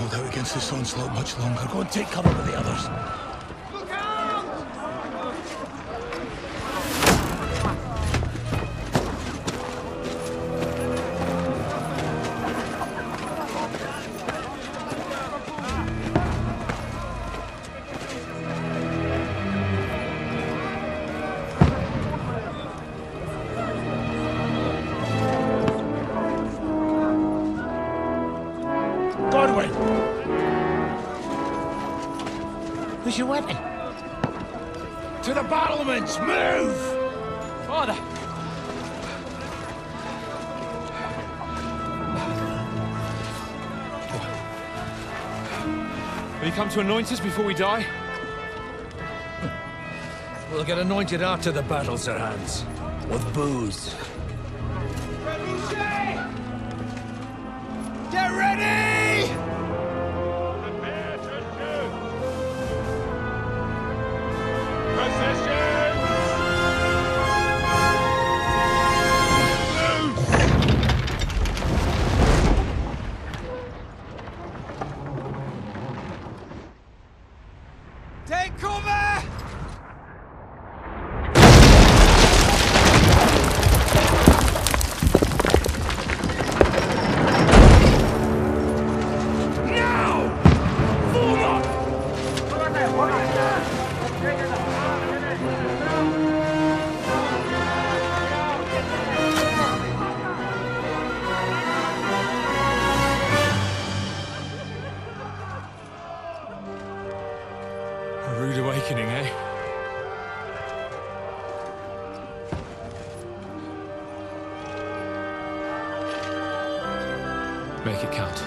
hold out against this onslaught much longer. Go and take cover with the others. Who's your weapon? To the battlements! Move! Father! Will you come to anoint us before we die? We'll get anointed after the battles are hands. With booze. Get ready! Prepare to shoot! Take cover! A rude awakening, eh? Make it count.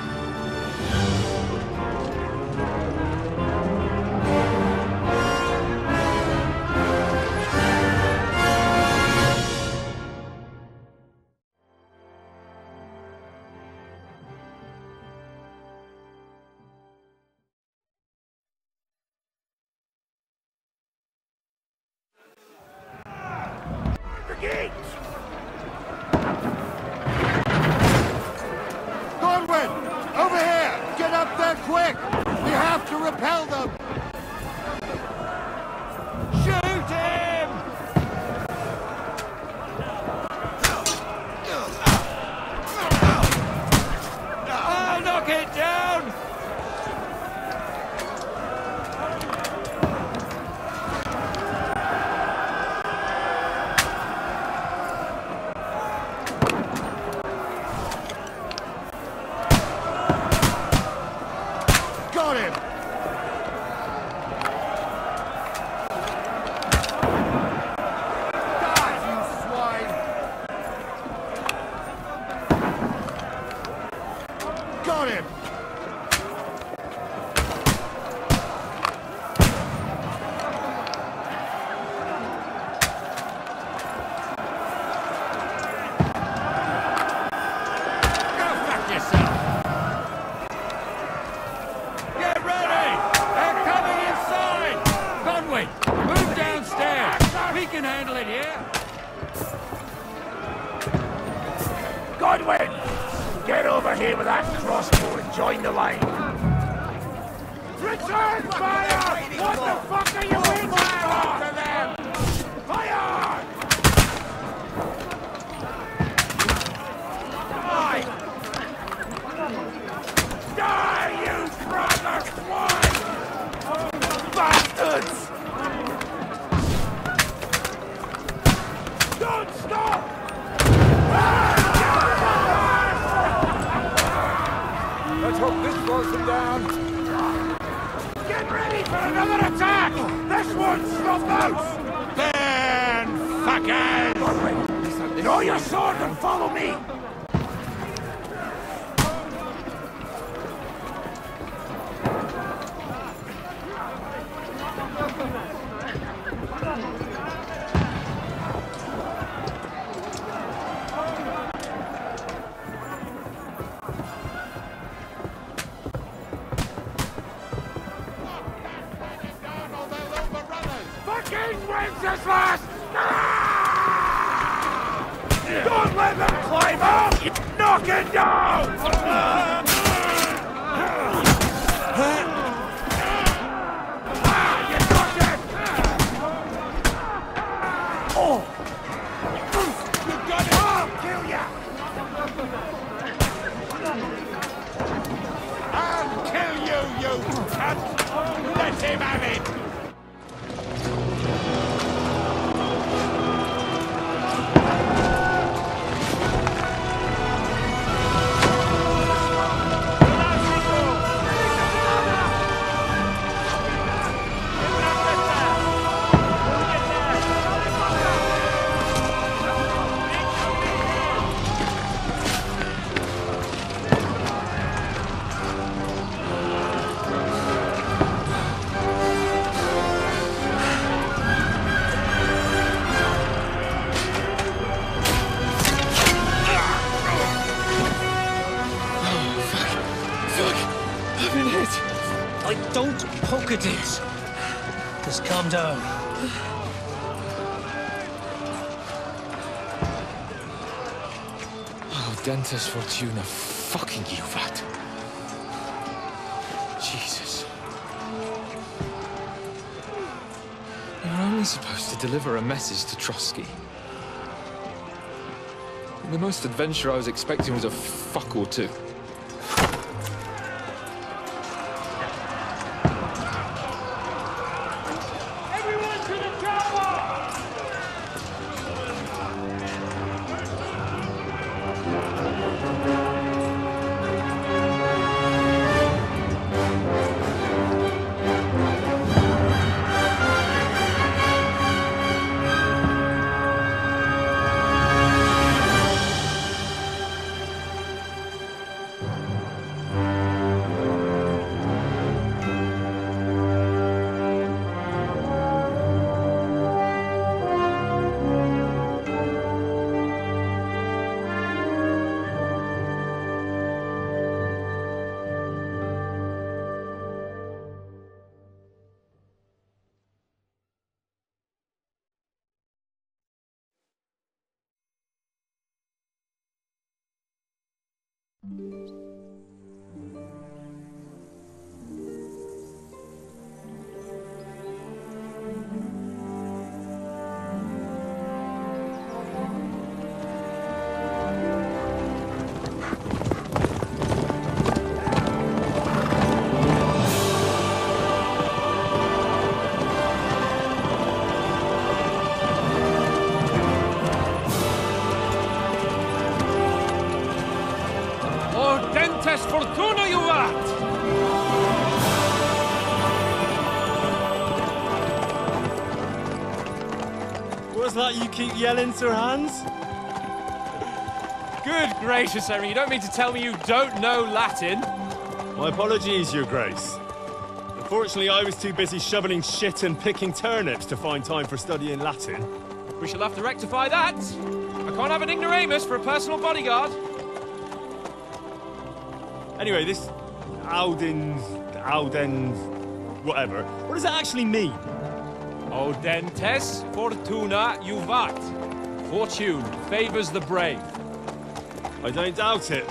Godwin! Over here! Get up there quick! We have to repel them! Shoot him! I'll knock it down! Got him! Die, you swine! Got him! Go fuck yourself! Get ready! They're coming inside! Conway, move downstairs! We can handle it here! Godwin! Get over here with that crossbow and join the line! Return fire! What the fuck are you waiting for? Them. Fire! Die! Die, you brother swine! Bastards! Don't stop! Let's hope this slows them down. Get ready for another attack! This one's the most! Then, fuckers! Draw your sword and follow me! Fucking Wenceslas! Don't let them climb up! Knock it down! You got it! I'll kill ya! I'll kill you, you cunt! Let him have it! Don't poke at it. Just calm down. Oh, Dentes Fortuna, fucking you, vat. Jesus. You're only supposed to deliver a message to Trotsky. The most adventure I was expecting was a fuck or two. Fortuna, you vat! What's that you keep yelling, Sir Hans? Good gracious, Henry, you don't mean to tell me you don't know Latin? My apologies, Your Grace. Unfortunately, I was too busy shoveling shit and picking turnips to find time for studying Latin. We shall have to rectify that. I can't have an ignoramus for a personal bodyguard. Anyway, this Audens, whatever. What does that actually mean? Audentes Fortuna Juvat. Fortune favors the brave. I don't doubt it.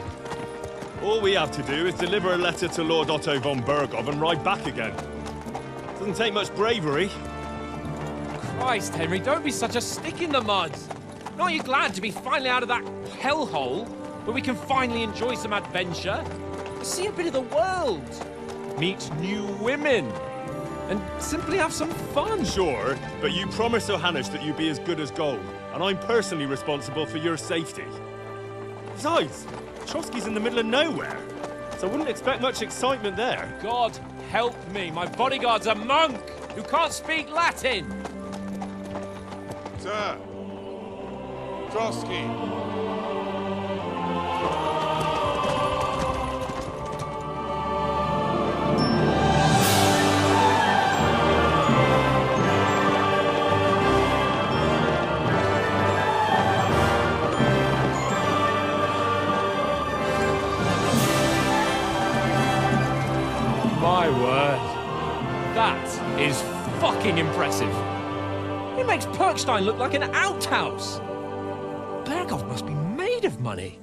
All we have to do is deliver a letter to Lord Otto von Bergov and ride back again. Doesn't take much bravery. Christ, Henry, don't be such a stick in the mud. Aren't you glad to be finally out of that hellhole where we can finally enjoy some adventure? See a bit of the world, meet new women, and simply have some fun. Sure, but you promised Johannes that you'd be as good as gold, and I'm personally responsible for your safety. Besides, Trotsky's in the middle of nowhere, so I wouldn't expect much excitement there. God help me, my bodyguard's a monk who can't speak Latin. Sir, Trotsky. My word. That is fucking impressive. It makes Perkstein look like an outhouse. Bergov must be made of money.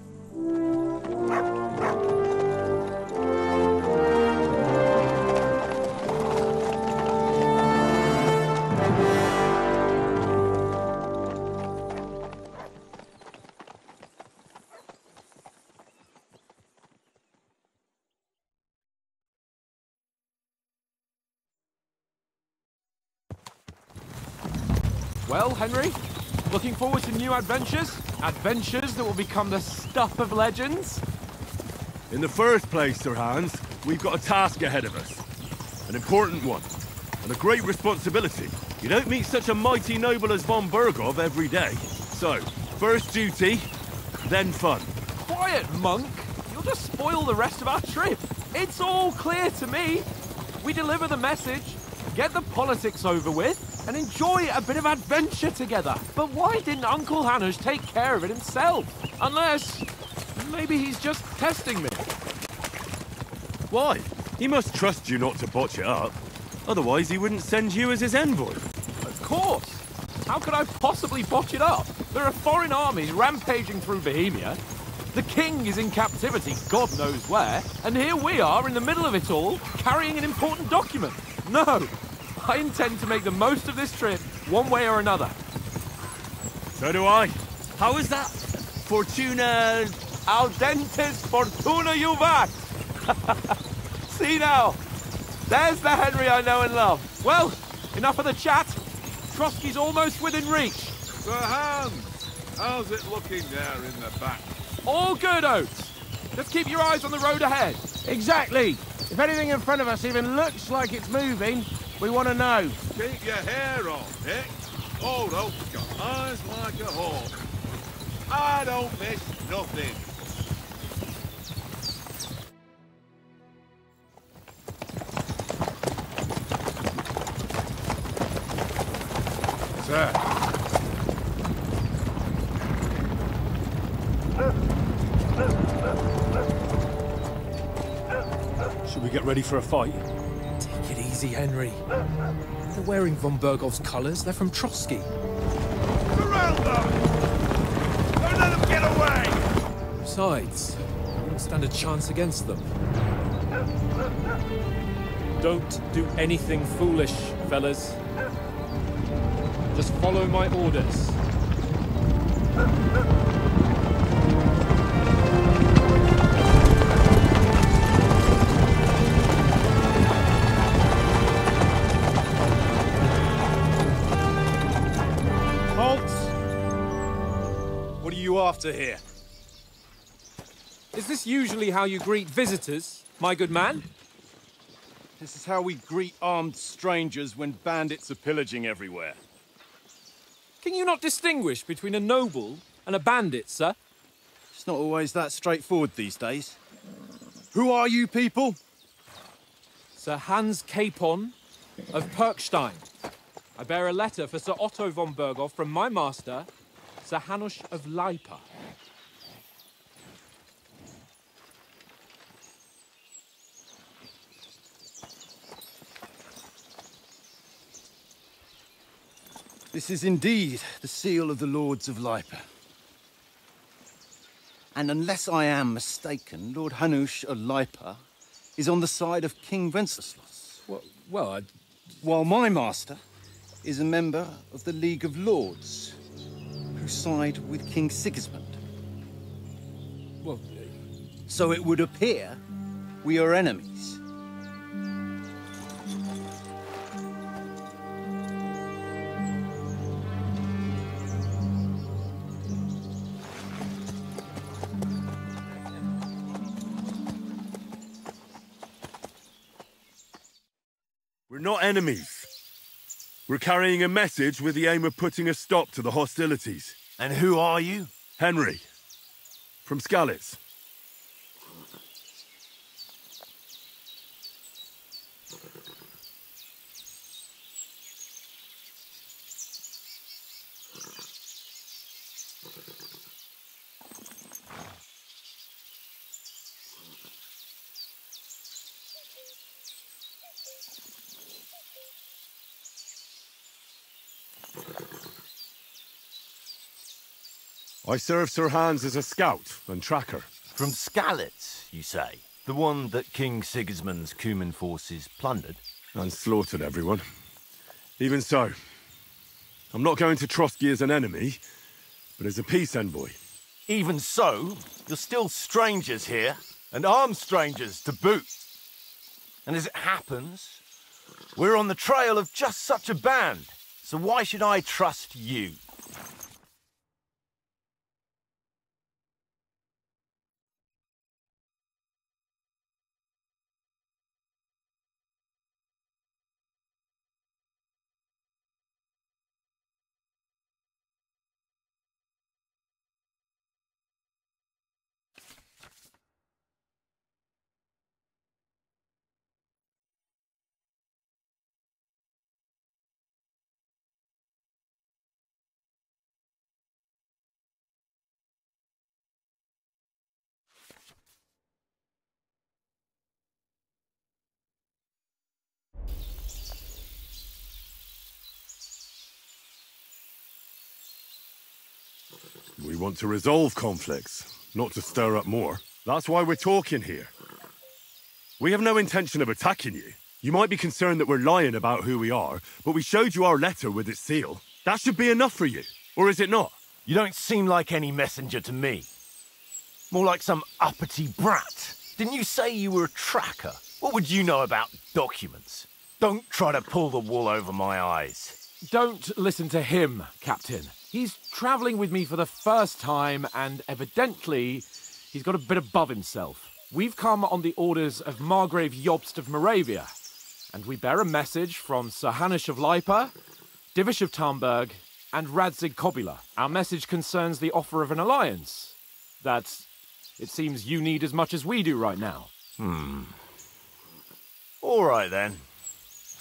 Well, Henry, looking forward to new adventures? Adventures that will become the stuff of legends? In the first place, Sir Hans, we've got a task ahead of us. An important one. And a great responsibility. You don't meet such a mighty noble as von Bergov every day. So, first duty, then fun. Quiet, monk! You'll just spoil the rest of our trip. It's all clear to me. We deliver the message, get the politics over with, and enjoy a bit of adventure together. But why didn't Uncle Hanush take care of it himself? Unless, maybe he's just testing me. Why? He must trust you not to botch it up. Otherwise, he wouldn't send you as his envoy. Of course. How could I possibly botch it up? There are foreign armies rampaging through Bohemia. The king is in captivity, God knows where. And here we are in the middle of it all, carrying an important document. No, I intend to make the most of this trip, one way or another. So do I. How is that? Fortuna... Audentes fortuna juvat! See now, there's the Henry I know and love. Well, enough of the chat. Trotsky's almost within reach. Sir Hans, how's it looking there in the back? All good, Oates. Just keep your eyes on the road ahead. Exactly. If anything in front of us even looks like it's moving, we want to know. Keep your hair on, Dick. Old Oak's got eyes like a hawk. I don't miss nothing. Sir. Should we get ready for a fight? Take it easy, Henry. They're wearing von Bergov's colours. They're from Trotsky. Surround them! Don't let them get away! Besides, we won't stand a chance against them. Don't do anything foolish, fellas. Just follow my orders. What are you after here? Is this usually how you greet visitors, my good man? This is how we greet armed strangers when bandits are pillaging everywhere. Can you not distinguish between a noble and a bandit, sir? It's not always that straightforward these days. Who are you people? Sir Hans Capon of Perkstein. I bear a letter for Sir Otto von Bergov from my master, Sir Hanush of Lipa. This is indeed the seal of the Lords of Lipa. And unless I am mistaken, Lord Hanush of Lipa is on the side of King Wenceslas. While my master is a member of the League of Lords, who side with King Sigismund. So it would appear we are enemies. We're not enemies. We're carrying a message with the aim of putting a stop to the hostilities. And who are you? Henry. From Skalitz. I serve Sir Hans as a scout and tracker. From Skalitz, you say? The one that King Sigismund's Cuman forces plundered? And slaughtered everyone. Even so, I'm not going to Trotsky as an enemy, but as a peace envoy. Even so, you're still strangers here, and armed strangers to boot. And as it happens, we're on the trail of just such a band. so why should I trust you? We want to resolve conflicts, not to stir up more. That's why we're talking here. We have no intention of attacking you. You might be concerned that we're lying about who we are, but we showed you our letter with its seal. That should be enough for you, or is it not? You don't seem like any messenger to me. More like some uppity brat. Didn't you say you were a tracker? What would you know about documents? Don't try to pull the wool over my eyes. Don't listen to him, Captain. He's travelling with me for the first time, and evidently, he's got a bit above himself. We've come on the orders of Margrave Jobst of Moravia, and we bear a message from Sir Hanush of Lipa, Divish of Tarnberg, and Radzig Kobula. Our message concerns the offer of an alliance that it seems you need as much as we do right now. All right, then.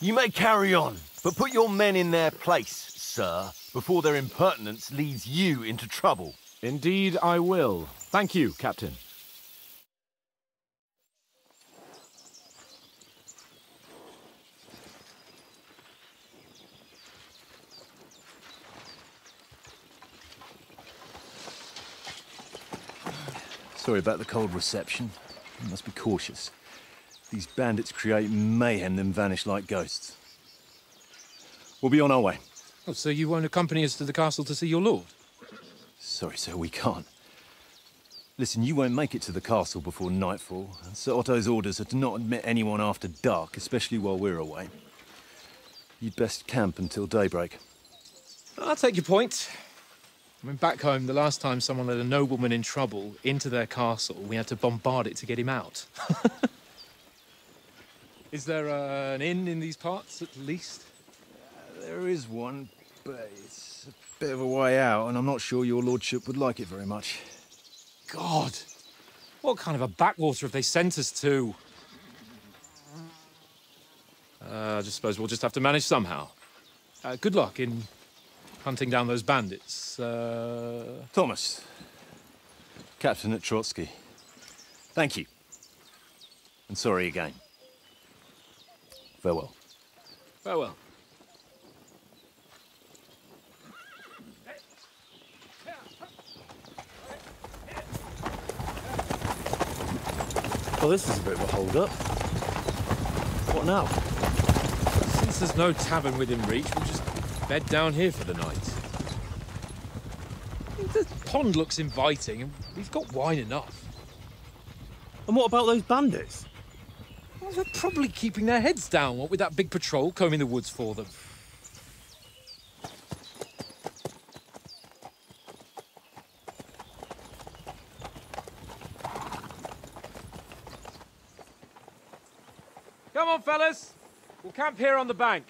You may carry on, but put your men in their place, sir, before their impertinence leads you into trouble. Indeed, I will. Thank you, Captain. Sorry about the cold reception. You must be cautious. These bandits create mayhem, then vanish like ghosts. We'll be on our way. Oh, so you won't accompany us to the castle to see your lord? Sorry, sir, we can't. Listen, you won't make it to the castle before nightfall. Sir Otto's orders are to not admit anyone after dark, especially while we're away. You'd best camp until daybreak. I'll take your point. I mean, back home, the last time someone let a nobleman in trouble into their castle, we had to bombard it to get him out. Is there an inn in these parts, at least? There is one, but it's a bit of a way out, and I'm not sure your lordship would like it very much. God! What kind of a backwater have they sent us to? I just suppose we'll just have to manage somehow. Good luck in hunting down those bandits. Thomas, Captain at Trotsky. Thank you. And sorry again. Farewell. Farewell. Well, this is a bit of a hold-up. What now? Since there's no tavern within reach, we'll just bed down here for the night. The pond looks inviting, and we've got wine enough. And what about those bandits? Well, they're probably keeping their heads down, what with that big patrol combing the woods for them. Come on, fellas. We'll camp here on the bank.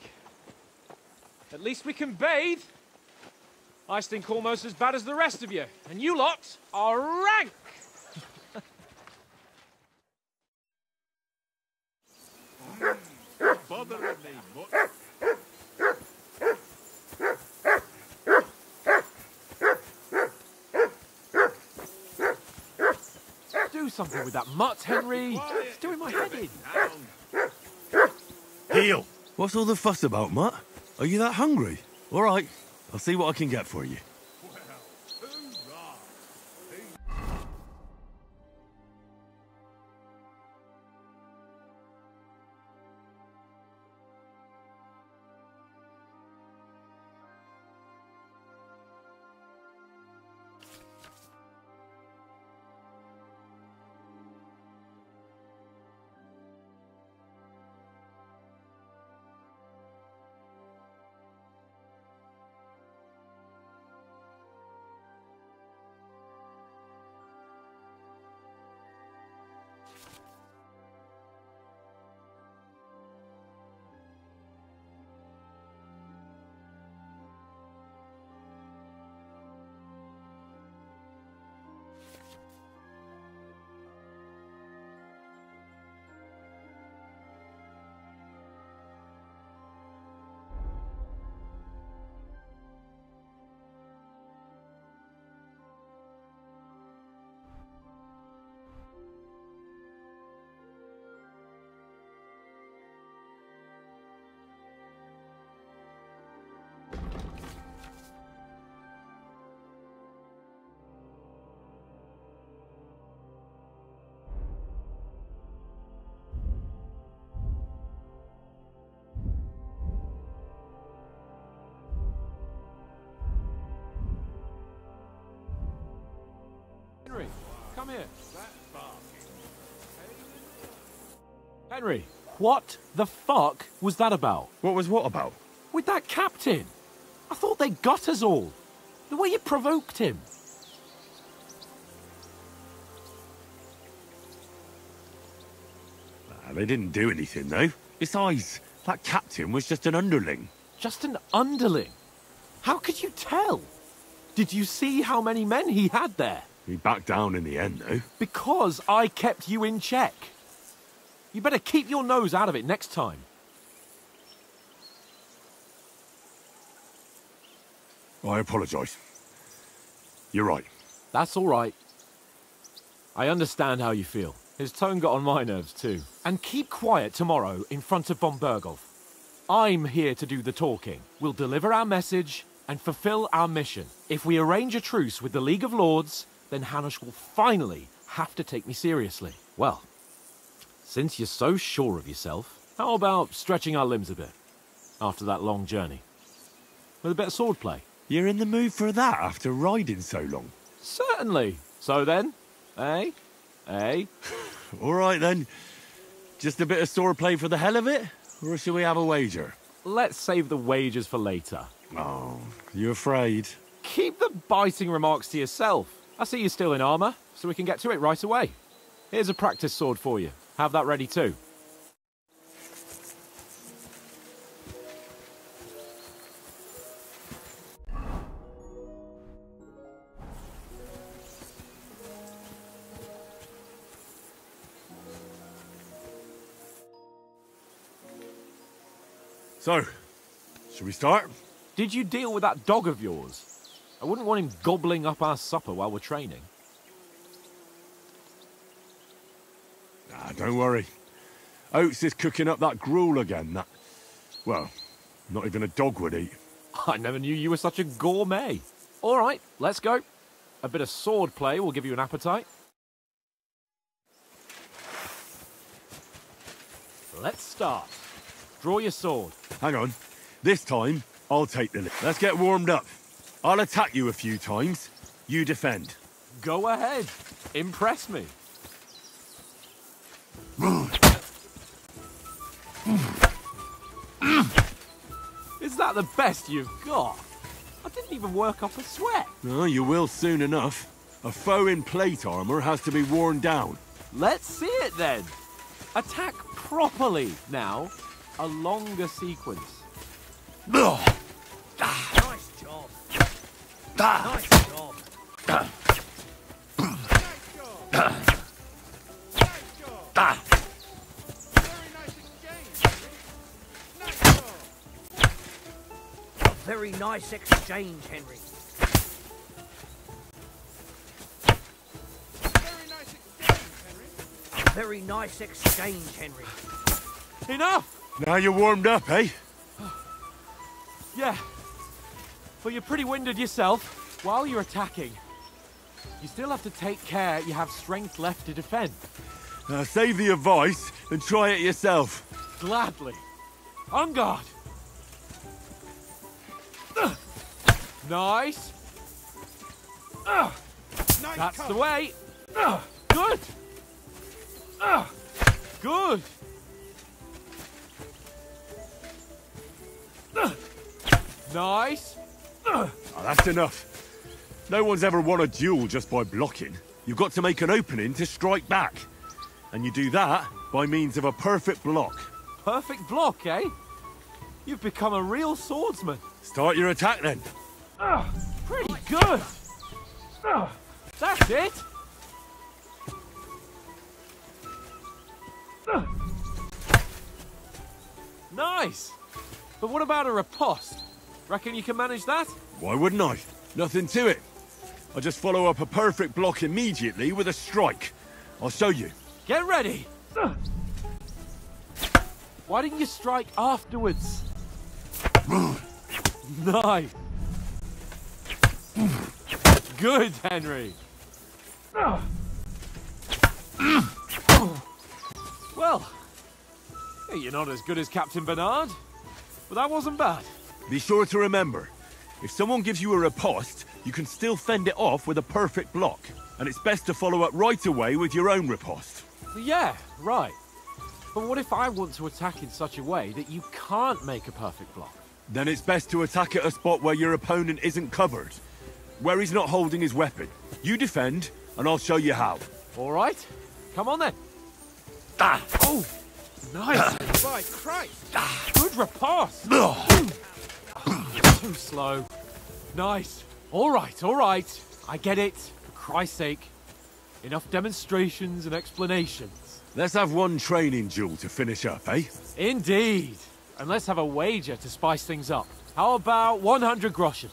At least we can bathe. I stink almost as bad as the rest of you, and you lot are rank. Bothering me much. Do something with that mutt, Henry. It's doing my head in. Heel! What's all the fuss about, Mutt? Are you that hungry? All right, I'll see what I can get for you. Henry, come here. Henry, what the fuck was that about? What was what about? With that captain? I thought they got us all. The way you provoked him. They didn't do anything, though. Besides, that captain was just an underling. Just an underling? How could you tell? Did you see how many men he had there? He backed down in the end, though. Because I kept you in check. You better keep your nose out of it next time. I apologise. You're right. That's all right. I understand how you feel. His tone got on my nerves too. And keep quiet tomorrow in front of von Berghoff. I'm here to do the talking. We'll deliver our message and fulfill our mission. If we arrange a truce with the League of Lords, then Hanush will finally have to take me seriously. Well, since you're so sure of yourself, how about stretching our limbs a bit after that long journey? With a bit of swordplay. You're in the mood for that after riding so long? Certainly. So then, eh? Eh? All right then. Just a bit of swordplay for the hell of it? Or shall we have a wager? Let's save the wagers for later. Oh, you afraid? Keep the biting remarks to yourself. I see you're still in armour, so we can get to it right away. Here's a practice sword for you. Have that ready too. So, should we start? Did you deal with that dog of yours? I wouldn't want him gobbling up our supper while we're training. Ah, don't worry. Oates is cooking up that gruel again, that... Well, not even a dog would eat. I never knew you were such a gourmet. All right, let's go. A bit of sword play will give you an appetite. Let's start. Draw your sword. Hang on. This time, I'll take the lead. Let's get warmed up. I'll attack you a few times. You defend. Go ahead. Impress me. Is that the best you've got? I didn't even work up a sweat. Oh, you will soon enough. A foe in plate armor has to be worn down. Let's see it then. Attack properly now. A longer sequence. Nice job. Nice job. Very nice exchange, Henry. Very nice exchange, Henry. Enough! Now you're warmed up, eh? Yeah. But you're pretty winded yourself. While you're attacking, you still have to take care you have strength left to defend. Save the advice and try it yourself. Gladly. On guard. Nice. That's the way. Good. Good. Nice. Oh, that's enough. No one's ever won a duel just by blocking. You've got to make an opening to strike back. And you do that by means of a perfect block. Perfect block, eh? You've become a real swordsman. Start your attack then. Pretty good. That's it. Nice. But what about a riposte? Reckon you can manage that? Why wouldn't I? Nothing to it. I just follow up a perfect block immediately with a strike. I'll show you. Get ready. Why didn't you strike afterwards? Nice. Good, Henry. Well, you're not as good as Captain Bernard, but that wasn't bad. Be sure to remember, if someone gives you a riposte, you can still fend it off with a perfect block. and it's best to follow up right away with your own riposte. Yeah, right. But what if I want to attack in such a way that you can't make a perfect block? Then it's best to attack at a spot where your opponent isn't covered, where he's not holding his weapon. You defend, and I'll show you how. All right, come on then. Ah. Oh, nice. By Christ! Good riposte. Too slow. Nice. All right. I get it. For Christ's sake. Enough demonstrations and explanations. Let's have one training duel to finish up, eh? Indeed. And let's have a wager to spice things up. How about 100 groschen?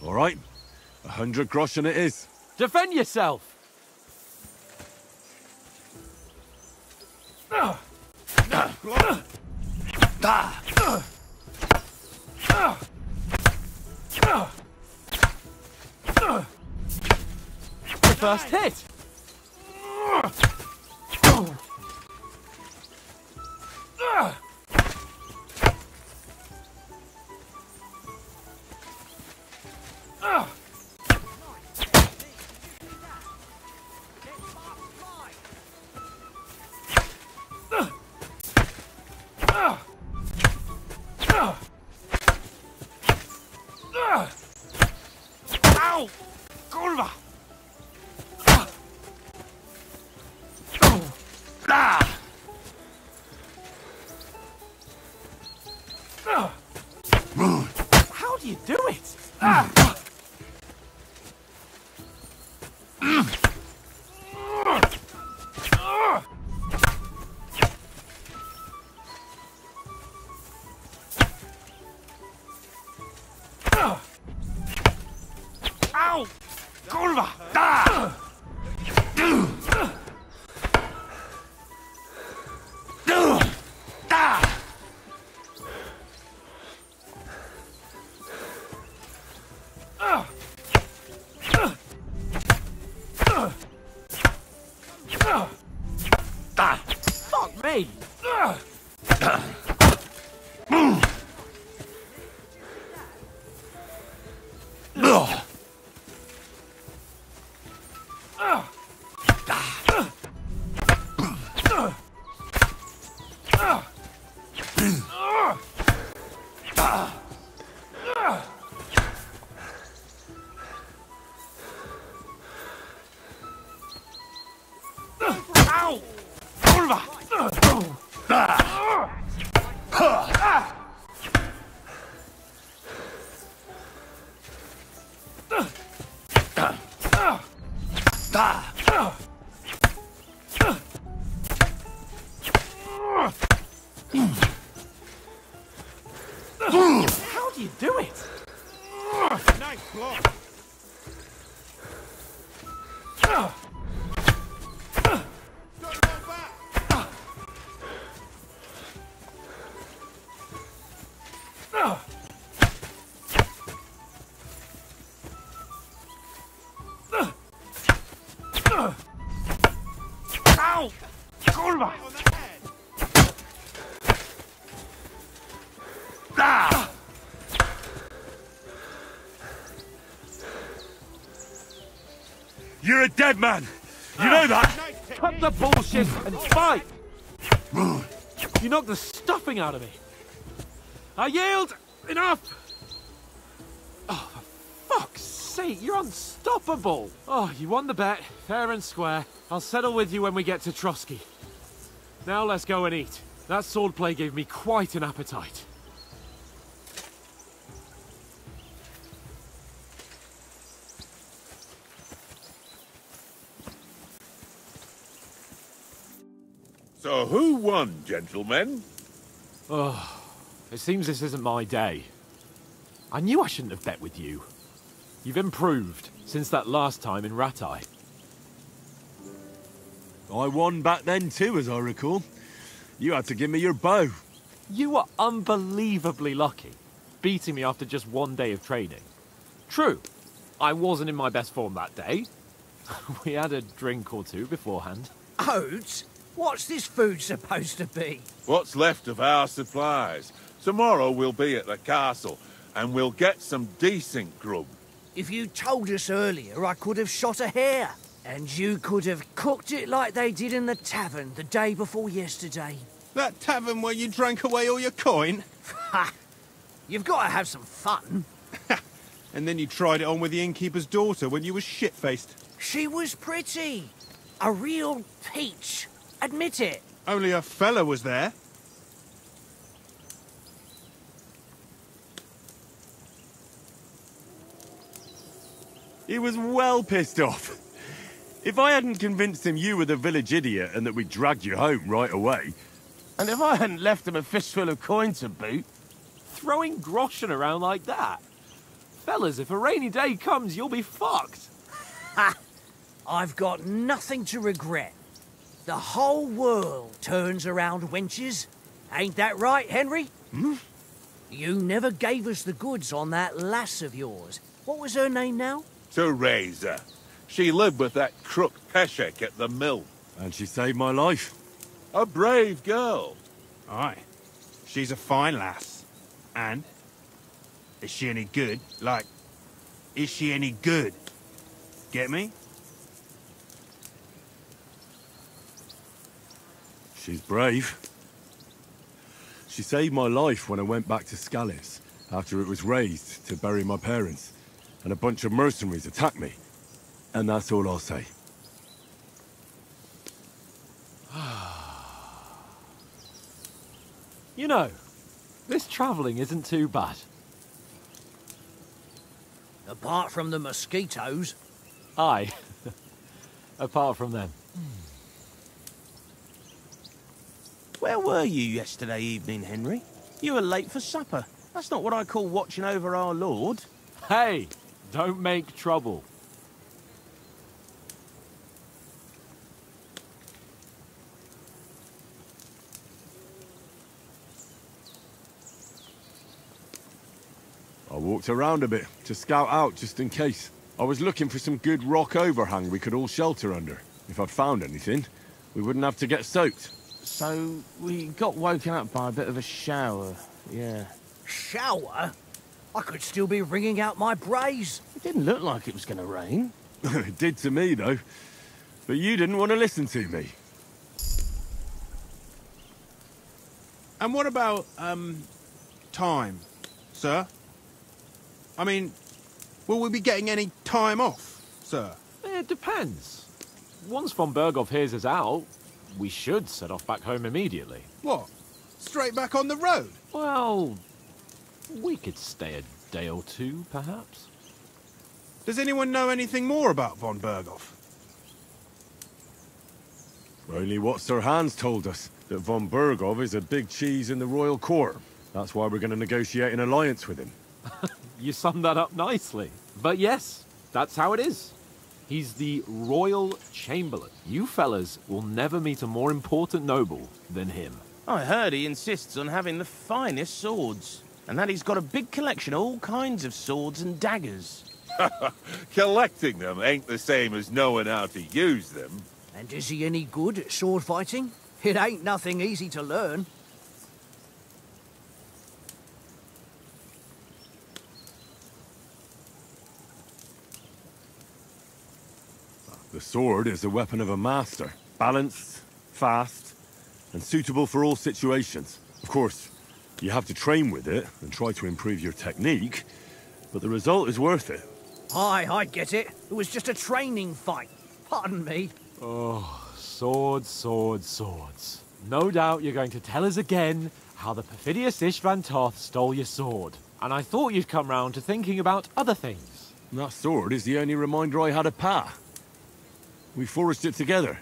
All right, 100 groschen it is. Defend yourself! The first hit! Ow! Kurwa! Ah! How do you do it? Ow! Kurwa! Ah! Fuck me! Ow! Kurwa! How do you do it? Nice block! Don't go back! Ow! Kurwa! On the head! Ah! You're a dead man. You know that? Nice technique! Cut the bullshit and fight! You knocked the stuffing out of me. I yield! Enough! Oh, for fuck's sake, you're unstoppable! Oh, you won the bet, fair and square. I'll settle with you when we get to Trotsky. Now let's go and eat. That swordplay gave me quite an appetite. So who won, gentlemen? Oh, it seems this isn't my day. I knew I shouldn't have bet with you. You've improved since that last time in Ratai. I won back then too, as I recall. You had to give me your bow. You were unbelievably lucky, beating me after just one day of training. True, I wasn't in my best form that day. We had a drink or two beforehand. Oats? What's this food supposed to be? What's left of our supplies? Tomorrow we'll be at the castle, and we'll get some decent grub. If you told us earlier, I could have shot a hare. And you could have cooked it like they did in the tavern the day before yesterday. That tavern where you drank away all your coin? Ha! You've got to have some fun. And then you tried it on with the innkeeper's daughter when you were shit-faced. She was pretty. A real peach. Admit it. Only a fella was there. He was well pissed off. If I hadn't convinced him you were the village idiot and that we dragged you home right away... And if I hadn't left him a fistful of coin to boot... Throwing groschen around like that? Fellas, if a rainy day comes, you'll be fucked. Ha! I've got nothing to regret. The whole world turns around wenches. Ain't that right, Henry? Hmm? You never gave us the goods on that lass of yours. What was her name now? Teresa. She lived with that crook Peshek at the mill. And she saved my life. A brave girl. Aye. She's a fine lass. And? Is she any good? Like, is she any good? Get me? She's brave. She saved my life when I went back to Scallis after it was raised to bury my parents, and a bunch of mercenaries attacked me. And that's all I'll say. You know, this travelling isn't too bad. Apart from the mosquitoes. Aye. Apart from them. Where were you yesterday evening, Henry? You were late for supper. That's not what I call watching over our Lord. Hey, don't make trouble. I walked around a bit to scout out just in case. I was looking for some good rock overhang we could all shelter under. If I'd found anything, we wouldn't have to get soaked. So, we got woken up by a bit of a shower, yeah. Shower? I could still be wringing out my brays. It didn't look like it was going to rain. It did to me, though. But you didn't want to listen to me. And what about, time, sir? I mean, will we be getting any time off, sir? It depends. Once von Berghoff hears us out, we should set off back home immediately. What? Straight back on the road? Well, we could stay a day or two, perhaps. Does anyone know anything more about von Berghoff? Only what Sir Hans told us, that von Berghoff is a big cheese in the royal court. That's why we're going to negotiate an alliance with him. You summed that up nicely. But yes, that's how it is. He's the Royal Chamberlain. You fellas will never meet a more important noble than him. I heard he insists on having the finest swords, and that he's got a big collection of all kinds of swords and daggers. Collecting them ain't the same as knowing how to use them. And is he any good at sword fighting? It ain't nothing easy to learn. The sword is the weapon of a master. Balanced, fast, and suitable for all situations. Of course, you have to train with it and try to improve your technique, but the result is worth it. Aye, I get it. It was just a training fight. Pardon me. Oh, swords, swords, swords. No doubt you're going to tell us again how the perfidious Istvan Toth stole your sword. And I thought you'd come round to thinking about other things. That sword is the only reminder I had of Pa. We forged it together,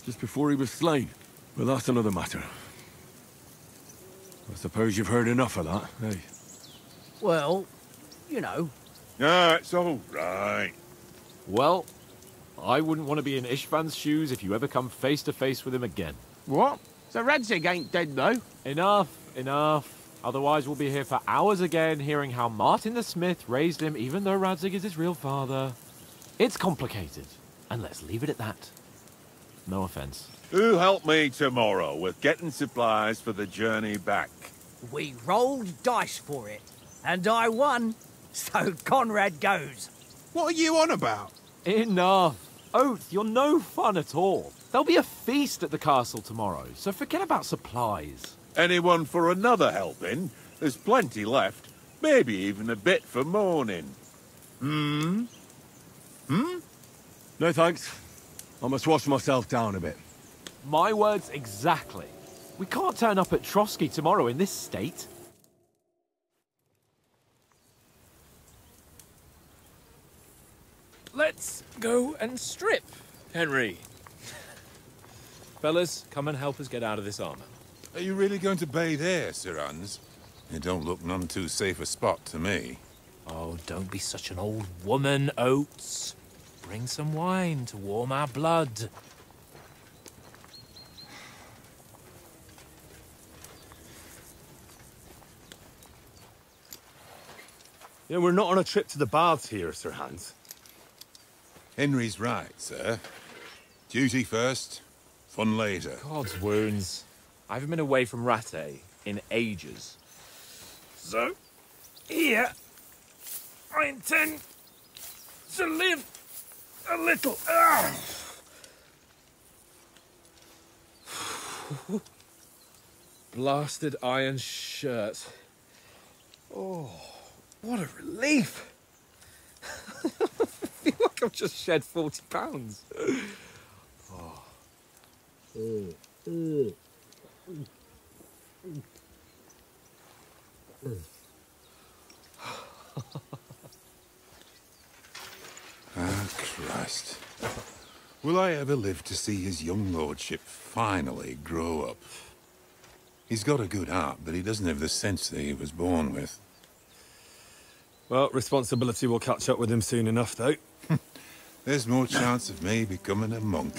just before he was slain. But that's another matter. I suppose you've heard enough of that, eh? Well, you know. No, it's all right. Well, I wouldn't want to be in Istvan's shoes if you ever come face to face with him again. What? So Radzig ain't dead, though? Enough, enough. Otherwise we'll be here for hours again, hearing how Martin the Smith raised him, even though Radzig is his real father. It's complicated, and let's leave it at that. No offense. Who help me tomorrow with getting supplies for the journey back? We rolled dice for it. And I won, so Conrad goes. What are you on about? Enough. Oath, you're no fun at all. There'll be a feast at the castle tomorrow, so forget about supplies. Anyone for another helping? There's plenty left. Maybe even a bit for morning. No thanks. I must wash myself down a bit. My words exactly. We can't turn up at Trotsky tomorrow in this state. Let's go and strip, Henry. Fellas, come and help us get out of this armor. Are you really going to bathe here, Sir Hans? It don't look none too safe a spot to me. Oh, don't be such an old woman, Oates. Bring some wine to warm our blood. You know, we're not on a trip to the baths here, Sir Hans. Henry's right, sir. Duty first, fun later. God's wounds. I haven't been away from Rattay in ages. So, here, I intend to live a little. Blasted iron shirt. Oh, what a relief. I feel like I've just shed 40 pounds. Ah, Christ. Will I ever live to see his young lordship finally grow up? He's got a good heart, but he doesn't have the sense that he was born with. Well, responsibility will catch up with him soon enough, though. There's more chance of me becoming a monk.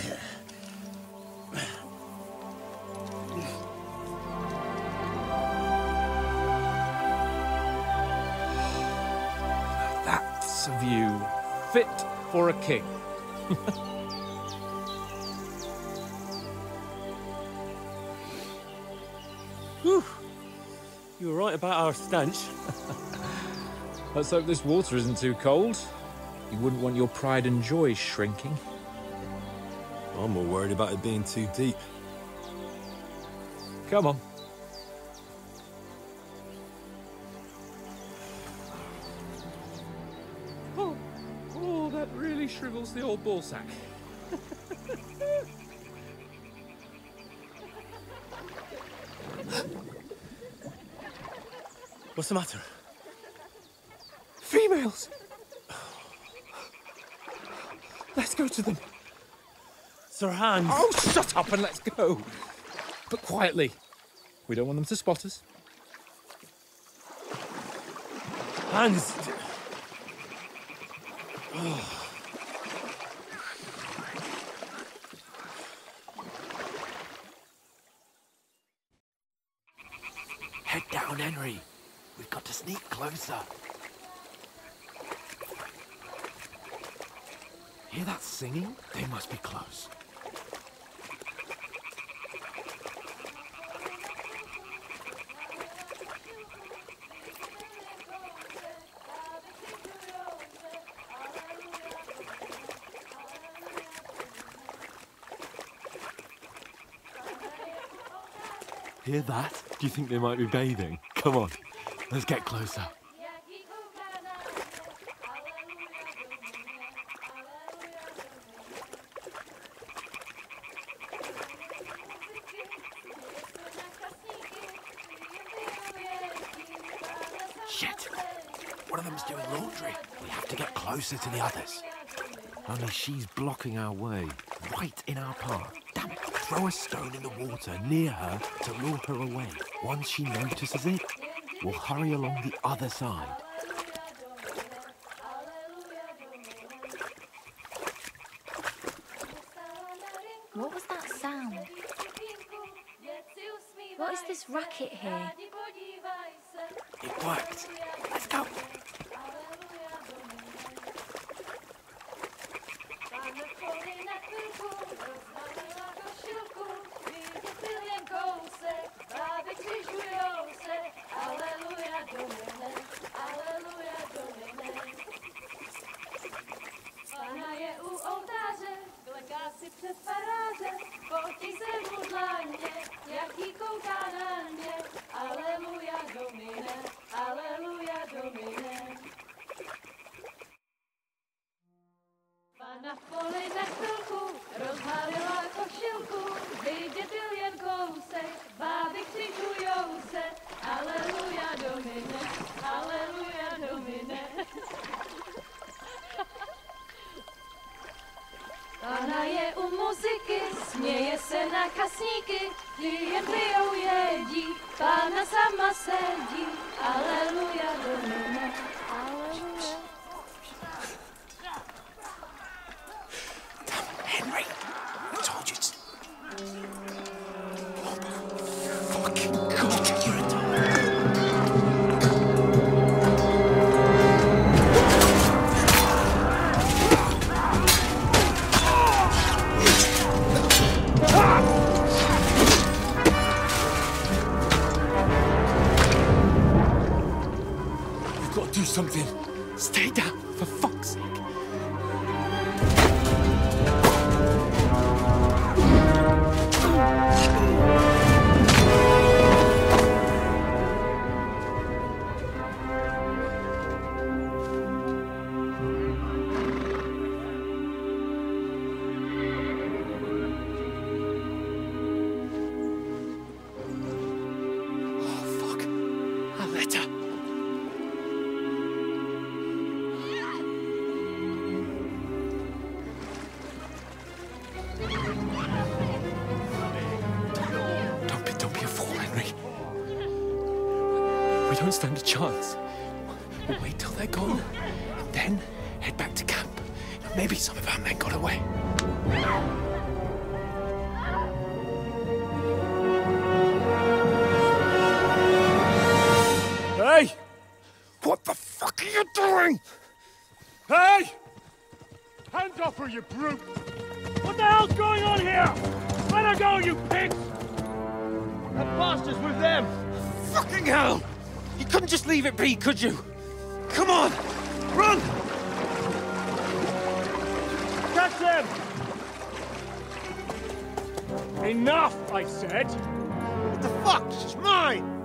That's a view fit for a king. Whew. You were right about our stench. Let's hope this water isn't too cold. You wouldn't want your pride and joy shrinking. I'm more worried about it being too deep. Come on. Oh, that really shrivels the old ball sack. What's the matter? Females! Let's go to them. Sir Hans! Oh, shut up and let's go. But quietly. We don't want them to spot us. Hans! Head down, Henry. We've got to sneak closer. Hear that singing? They must be close. Hear that? Do you think they might be bathing? Come on, let's get closer. Shit! One of them's doing laundry. We have to get closer to the others. Only she's blocking our way, right in our path. Damn it! Throw a stone in the water near her to lure her away. Once she notices it, we'll hurry along the other side. What was that sound? What is this racket here? It worked. Let's go. muzyky, směje se na kasníky, kdy jen pijou jedí, Pána sama sedí, aleluja, domino, aleluja. Henry, I told you to... Fucking God, you're a dog. You've got to do something. Stay down, for fuck's sake. Don't be a fool, Henry. We don't stand a chance. We'll wait till they're gone, and then head back to camp. Maybe some of our men got away. Hey! What the fuck are you doing? Hey! Hands off her, you brute! What the hell's going on here? Let her go, you pigs! That bastard's with them! Fucking hell! You couldn't just leave it be, could you? Come on! Run! Catch them! Enough, I said! What the fuck? She's mine!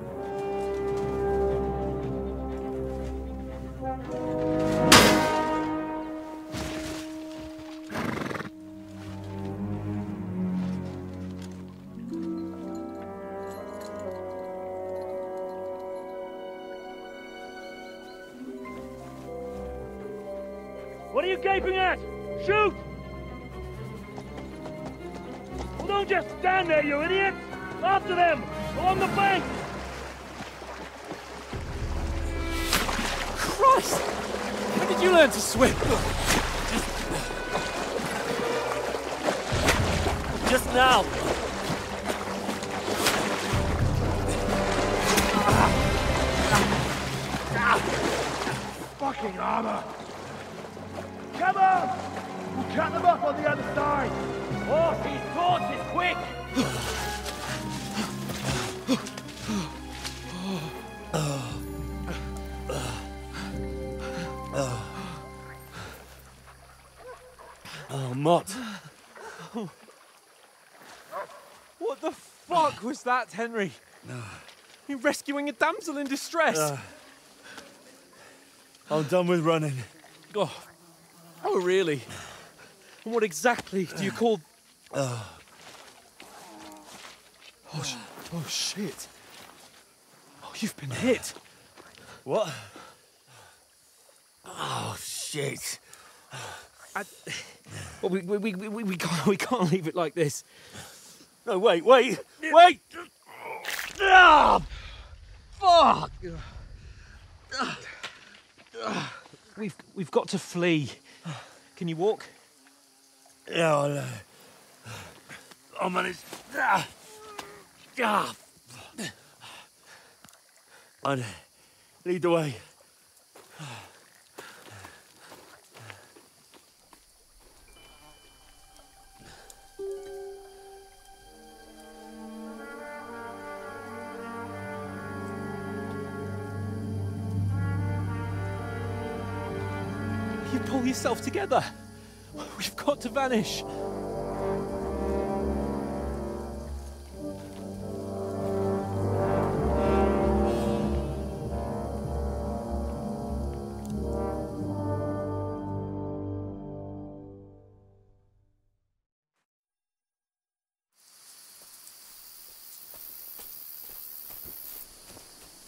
What are you gaping at? Shoot! Well, don't just stand there, you idiots! After them! Along the bank! Christ! When did you learn to swim? Just now! Fucking armor! Come on! We'll cut them up on the other side! Oh, these torches, quick! Oh, Mott. What the fuck was that, Henry? You rescuing a damsel in distress? I'm done with running. Oh, really? And what exactly do you call... Oh, shit. Oh, you've been hit. What? Oh, shit. Well, we can't leave it like this. No, wait! Ah! Fuck! We've got to flee. Can you walk? Yeah, I'll manage. I'd lead the way. You pull yourself together. We've got to vanish.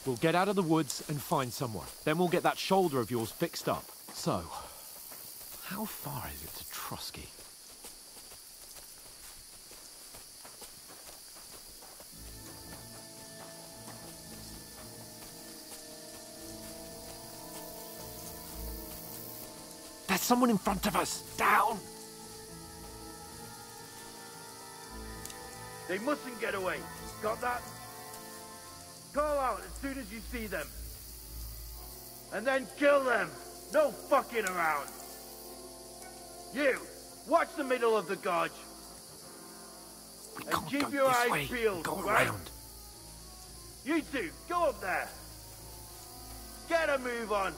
We'll get out of the woods and find someone. Then we'll get that shoulder of yours fixed up. So, how far is it to Trusky? someone in front of us. Down! They mustn't get away. Got that? Call out as soon as you see them. And then kill them. No fucking around. You, watch the middle of the gorge. And keep your eyes peeled, right? You two, go up there. Get a move on.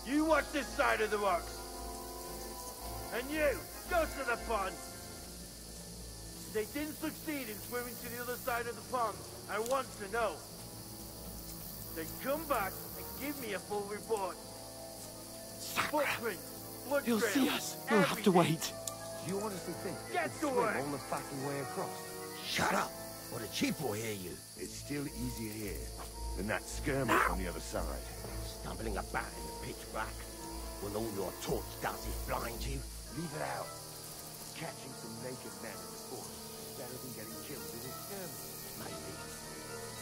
You watch this side of the rocks. And you, go to the pond. They didn't succeed in swimming to the other side of the pond. I want to know. Then come back and give me a full report. Footprints, blood He'll trails, see us. We'll have to wait. Do you honestly think Get you to can work. swim all the fucking way across? Shut up, or the chief will hear you. It's still easier here than that skirmish on the other side. Stumbling about in the pitch black. Will all your torch does is blind you? Leave it out. Catching some naked men in the bush is better than getting killed in a skirmish. Maybe.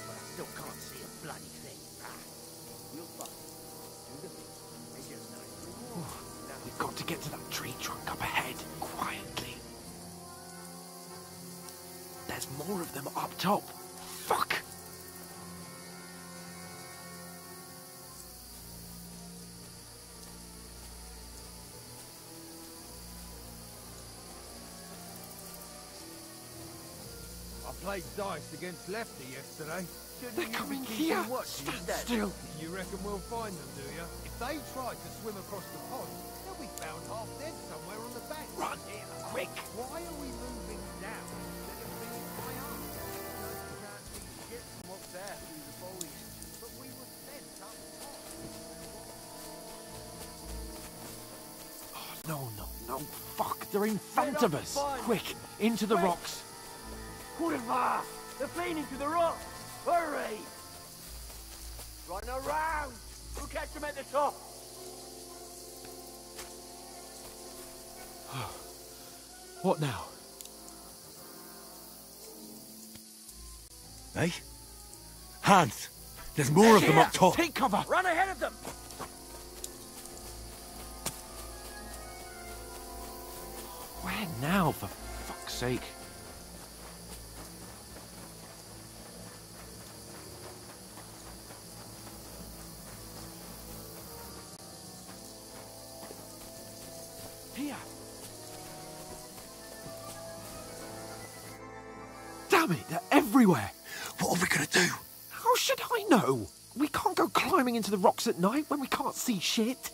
But I still can't see a bloody thing. We'll fight. Do the thing. Make it nice. We've got to get to that tree trunk up ahead, quietly. There's more of them up top. Fuck! I played dice against Lefty yesterday. They're coming here. Stand still. You reckon we'll find them, do you? If they try to swim across the pond, they'll be found half dead somewhere on the bank. Run, quick! Why are we moving down instead of being high up? You can't see shit from up there through the foliage, but we were sent up top. No, fuck, they're in front of us. Quick, into the rocks. Kurva! They're fleeing into the rocks! Hurry! Run around! We'll catch them at the top! What now? Hey? Hans! There's more of them up top! Take cover! Run ahead of them! Where now, for fuck's sake? Here! Damn it, they're everywhere! What are we gonna do? How should I know? We can't go climbing into the rocks at night when we can't see shit.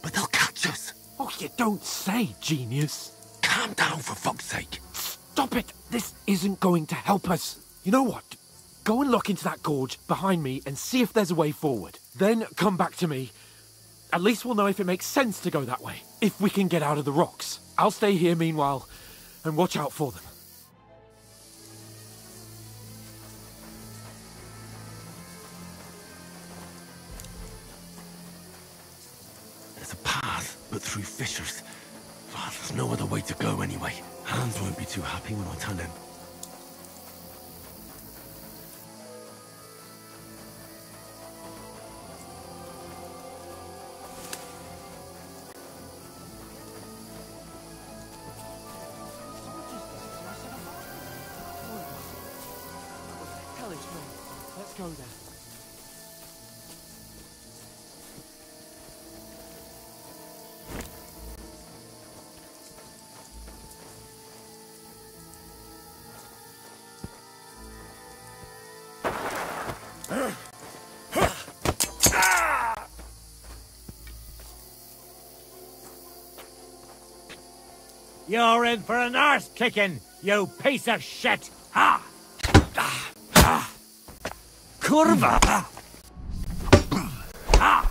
But they'll catch us! Oh, you don't say, genius. Calm down, for fuck's sake! Stop it! This isn't going to help us. You know what? Go and look into that gorge behind me and see if there's a way forward. Then come back to me. At least we'll know if it makes sense to go that way. If we can get out of the rocks. I'll stay here meanwhile and watch out for them. There's a path, but through fissures. Oh, there's no other way to go anyway. Hans won't be too happy when I tell him. Let's go there. You're in for an arse kicking, you piece of shit! Ha! Kurva! Ha! Ah!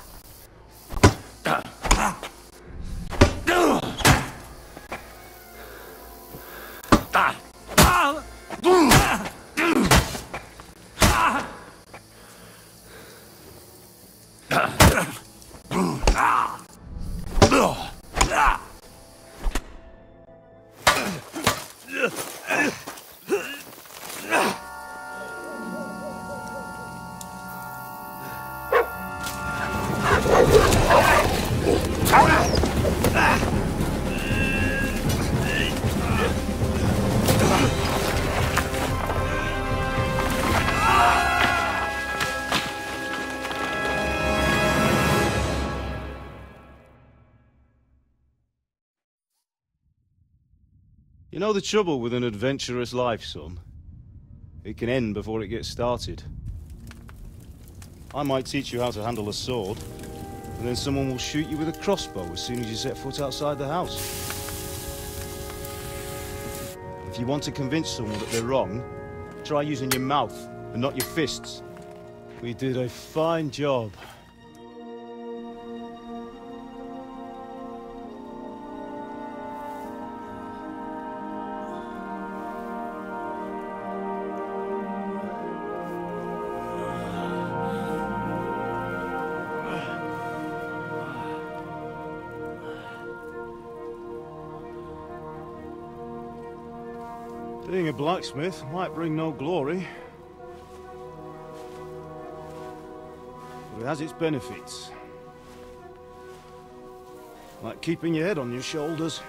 You know the trouble with an adventurous life, son? It can end before it gets started. I might teach you how to handle a sword, and then someone will shoot you with a crossbow as soon as you set foot outside the house. If you want to convince someone that they're wrong, try using your mouth and not your fists. We did a fine job. Being a blacksmith might bring no glory, but it has its benefits. Like keeping your head on your shoulders.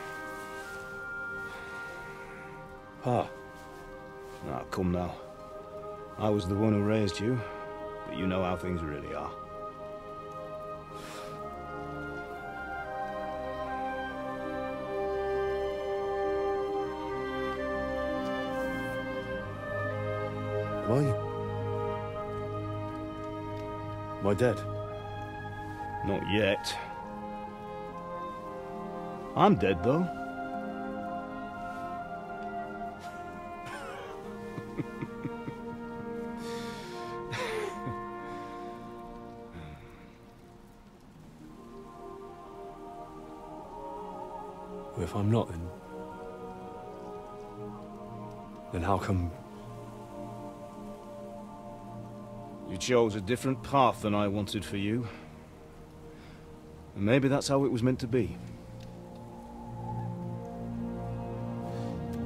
Pa. Ah, come now. I was the one who raised you, but you know how things really are. Why? Am I dead? Not yet. I'm dead, though. Well, if I'm not, then how come... You chose a different path than I wanted for you. And maybe that's how it was meant to be.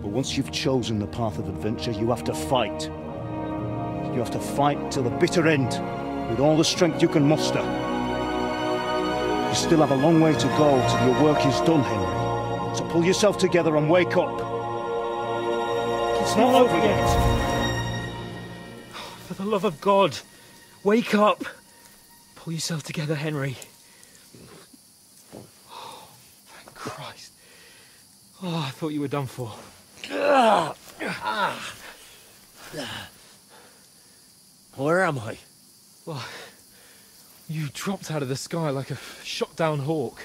But once you've chosen the path of adventure, you have to fight. You have to fight till the bitter end, with all the strength you can muster. You still have a long way to go till your work is done, Henry. So pull yourself together and wake up. It's not over yet. For the love of God, wake up! Pull yourself together, Henry. Oh, thank Christ. Oh, I thought you were done for. Where am I? Well, you dropped out of the sky like a shot-down hawk.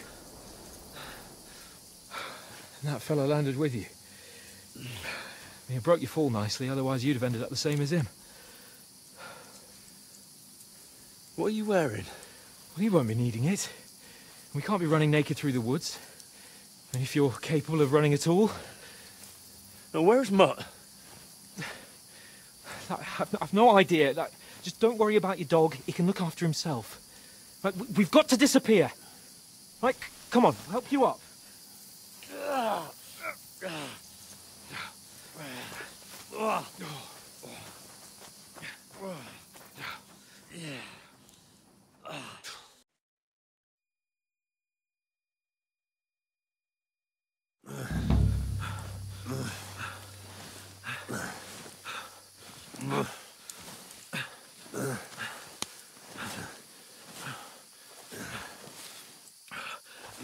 And that fellow landed with you. You broke your fall nicely, otherwise you'd have ended up the same as him. What are you wearing? Well, you won't be needing it. We can't be running naked through the woods. And if you're capable of running at all... Now, where's Mutt? I've no idea. Just don't worry about your dog. He can look after himself. Right, we've got to disappear. Right, come on, I'll help you up.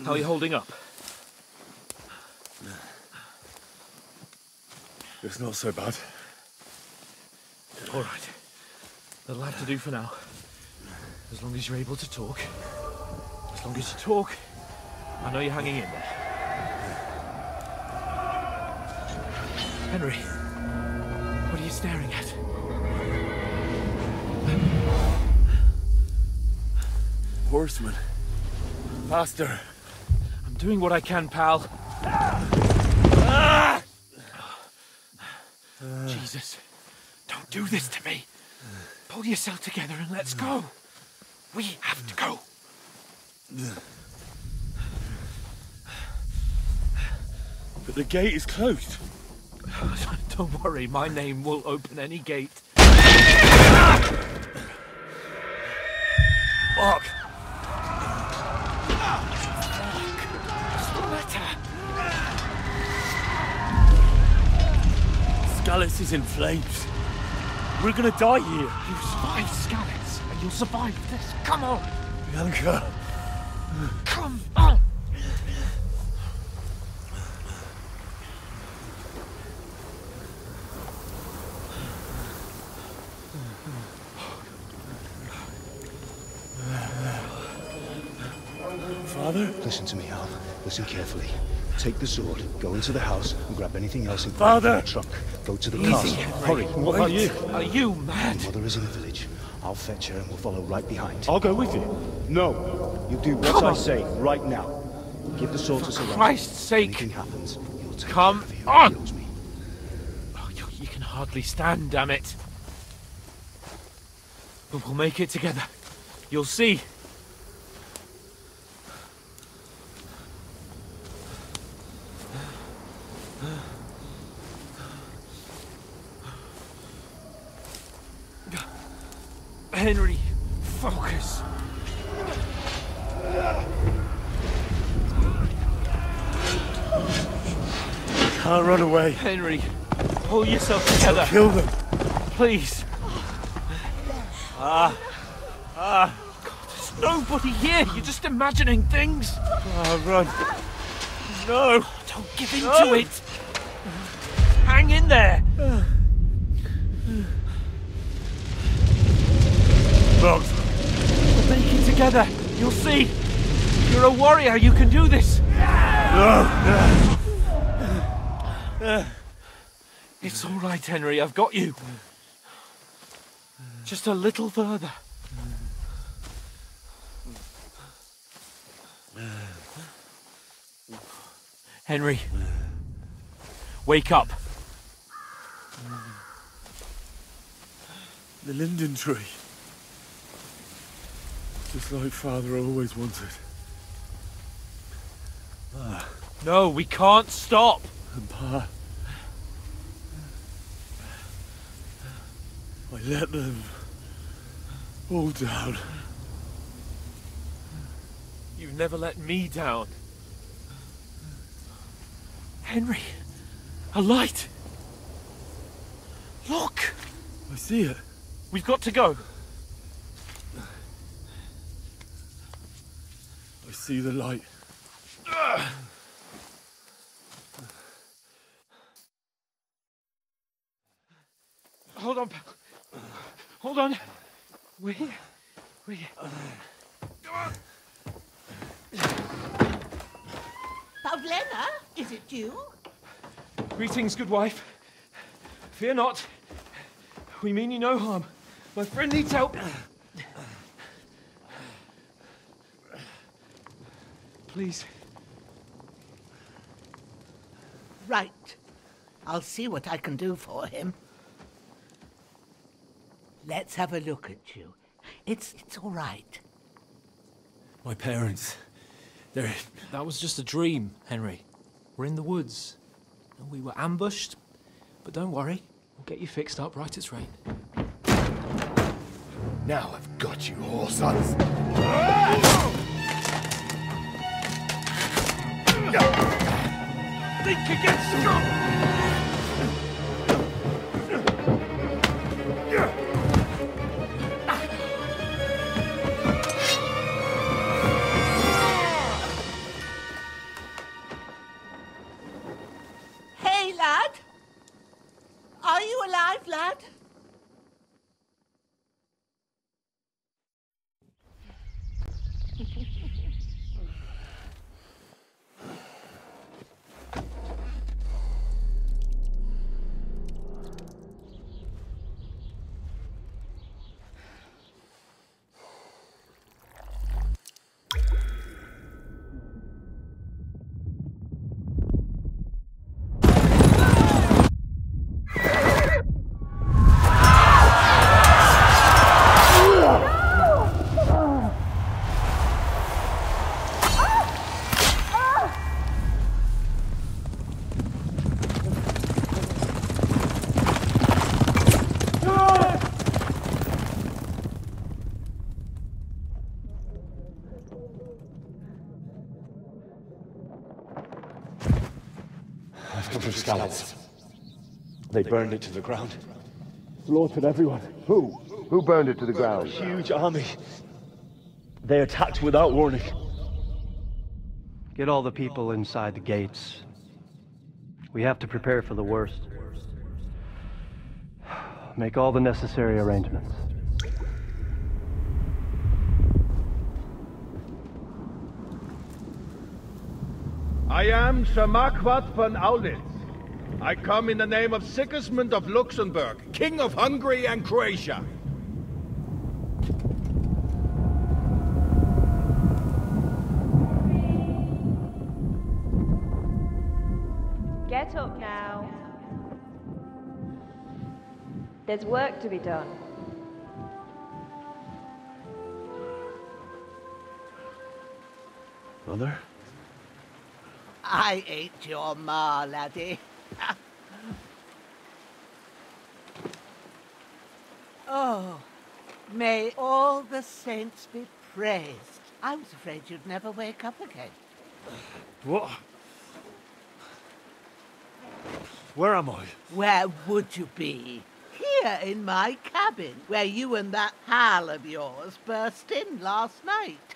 How are you holding up? It's not so bad. All right. That'll have to do for now. As long as you're able to talk. As long as you talk, I know you're hanging in there. Henry, what are you staring at? Horseman. Faster. I'm doing what I can, pal. Jesus, don't do this to me. Pull yourself together and let's go. We have to go. But the gate is closed. Don't worry, my name will open any gate. Fuck. Skalitz is in flames. We're gonna die here. You survived Skalitz, and you'll survive this. Come on! Bianca. Come on! Father? Listen to me, Al. Listen carefully. Take the sword, go into the house, and grab anything else in Father! the trunk. Go to the Easy, castle. Henry. Hurry. What about you? Are you mad? Your mother is in the village. I'll fetch her and we'll follow right behind. I'll go with you. No! You do what Come I on. say, right now. Give the sword to For Saran. Christ's sake! Anything happens, you'll take Come care of who on! kills me. Oh, you can hardly stand, damn it. But we'll make it together. You'll see. Henry, focus. Can't run away. Henry, pull yourself together. I'll kill them. Please. God, there's nobody here. You're just imagining things. Run. No. Don't give in to it. Hang in there. Look. We'll make it together. You'll see. You're a warrior. You can do this. No. It's all right, Henry. I've got you. Just a little further. Henry, wake up. The linden tree. Just like Father always wanted. No, we can't stop. And Pa. I let them all down. You've never let me down. Henry, a light. Look. I see it. We've got to go. I see the light. Hold on, pal. Hold on. We're here. We're here. Pavlena, is it you? Greetings, good wife. Fear not. We mean you no harm. My friend needs help. Please. Right. I'll see what I can do for him. Let's have a look at you. It's all right. My parents. That was just a dream, Henry. We're in the woods. We were ambushed, but don't worry. We'll get you fixed up right as rain. Now I've got you, whore sons. Think again, strong! Hey, lad! Are you alive, lad? I've come from Skalitz. They burned it to the ground. Slaughtered everyone. Who? Who burned it to the A ground? huge army. They attacked without warning. Get all the people inside the gates. We have to prepare for the worst. Make all the necessary arrangements. I am Sir Marquardt von Aulitz. I come in the name of Sigismund of Luxembourg, King of Hungary and Croatia. Get up now. There's work to be done. Mother? I ain't your ma, laddie. Oh, may all the saints be praised. I was afraid you'd never wake up again. What? Where am I? Where would you be? Here in my cabin, where you and that pal of yours burst in last night.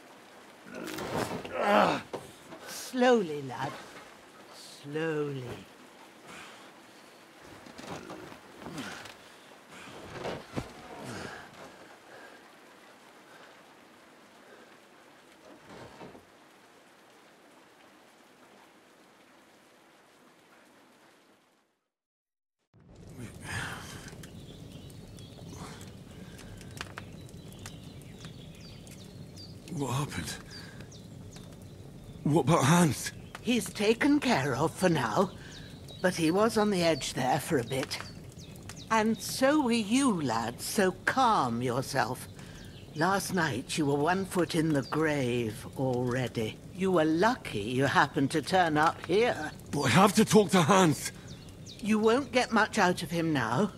Slowly, lad. Slowly. What happened? What about Hans? He's taken care of for now, but he was on the edge there for a bit. And so were you, lad, so calm yourself. Last night you were 1 foot in the grave already. You were lucky you happened to turn up here. But I have to talk to Hans. You won't get much out of him now.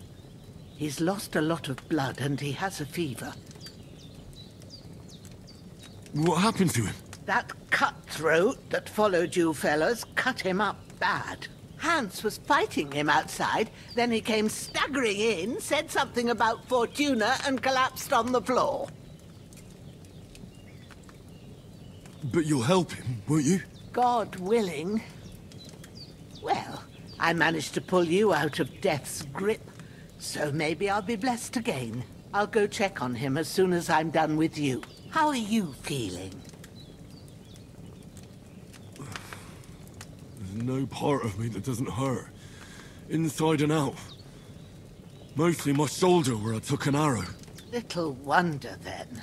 He's lost a lot of blood and he has a fever. What happened to him? That cutthroat that followed you fellas cut him up bad. Hans was fighting him outside, then he came staggering in, said something about Fortuna and collapsed on the floor. But you'll help him, won't you? God willing. Well, I managed to pull you out of death's grip, so maybe I'll be blessed again. I'll go check on him as soon as I'm done with you. How are you feeling? There's no part of me that doesn't hurt. Inside and out. Mostly my shoulder where I took an arrow. Little wonder then.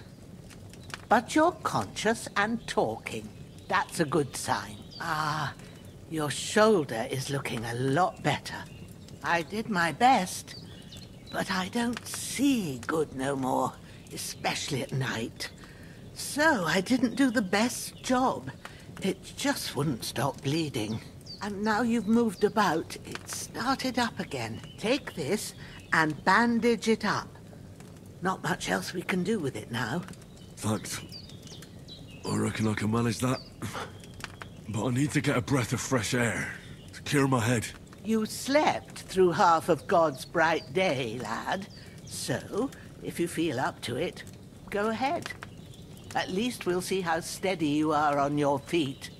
But you're conscious and talking. That's a good sign. Ah, your shoulder is looking a lot better. I did my best, but I don't see good no more, especially at night. So I didn't do the best job. It just wouldn't stop bleeding. And now you've moved about, it started up again. Take this and bandage it up. Not much else we can do with it now. Thanks. I reckon I can manage that. But I need to get a breath of fresh air to clear my head. You slept through half of God's bright day, lad. So, if you feel up to it, go ahead. At least we'll see how steady you are on your feet.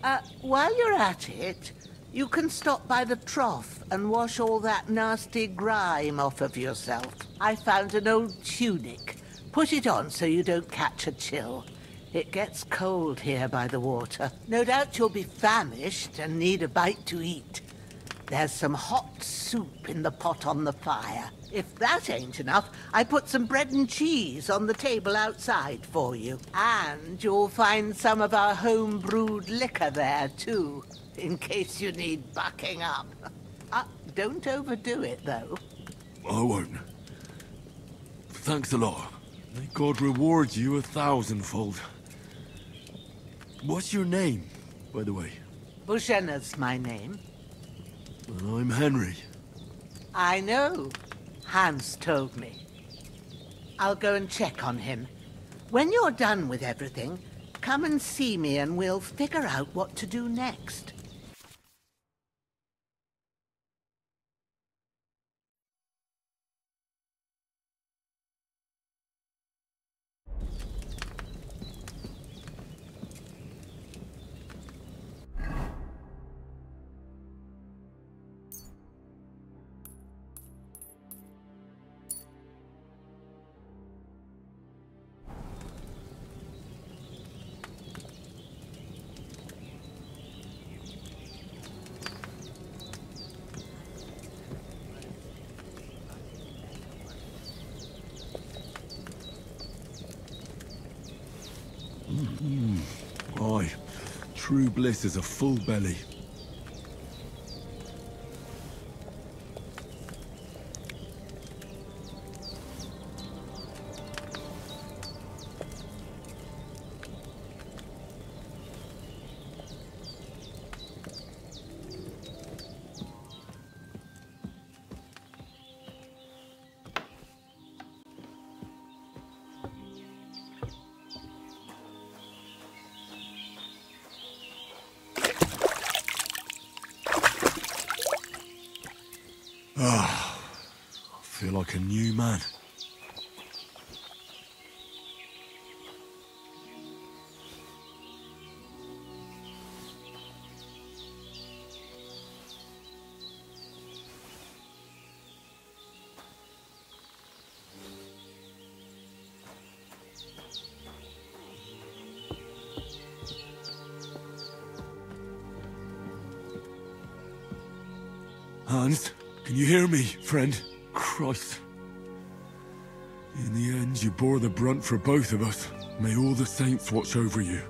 While you're at it, you can stop by the trough and wash all that nasty grime off of yourself. I found an old tunic. Put it on so you don't catch a chill. It gets cold here by the water. No doubt you'll be famished and need a bite to eat. There's some hot soup in the pot on the fire. If that ain't enough, I put some bread and cheese on the table outside for you. And you'll find some of our home-brewed liquor there, too, in case you need bucking up. Don't overdo it, though. I won't. Thanks a lot. May God reward you 1,000-fold. What's your name, by the way? Bushenna's my name. I'm Henry. I know. Hans told me. I'll go and check on him. When you're done with everything, come and see me and we'll figure out what to do next. True bliss is a full belly. Ah, I feel like a new man. Hans, can you hear me, friend? Christ. In the end, you bore the brunt for both of us. May all the saints watch over you,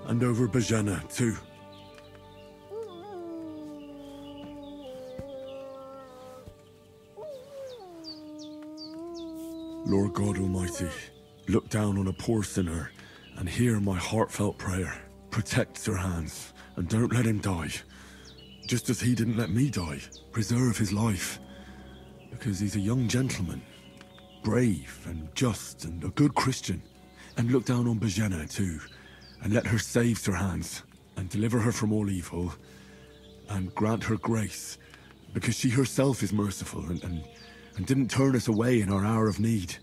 and over Bajana, too. Lord God Almighty, look down on a poor sinner and hear my heartfelt prayer. Protect Sir Hans, and don't let him die. Just as he didn't let me die. Preserve his life. Because he's a young gentleman. Brave and just and a good Christian. And look down on Bajana too. And let her save Sir Hans. And deliver her from all evil. And grant her grace. Because she herself is merciful and didn't turn us away in our hour of need.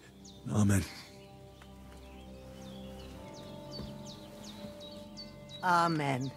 Amen. Amen.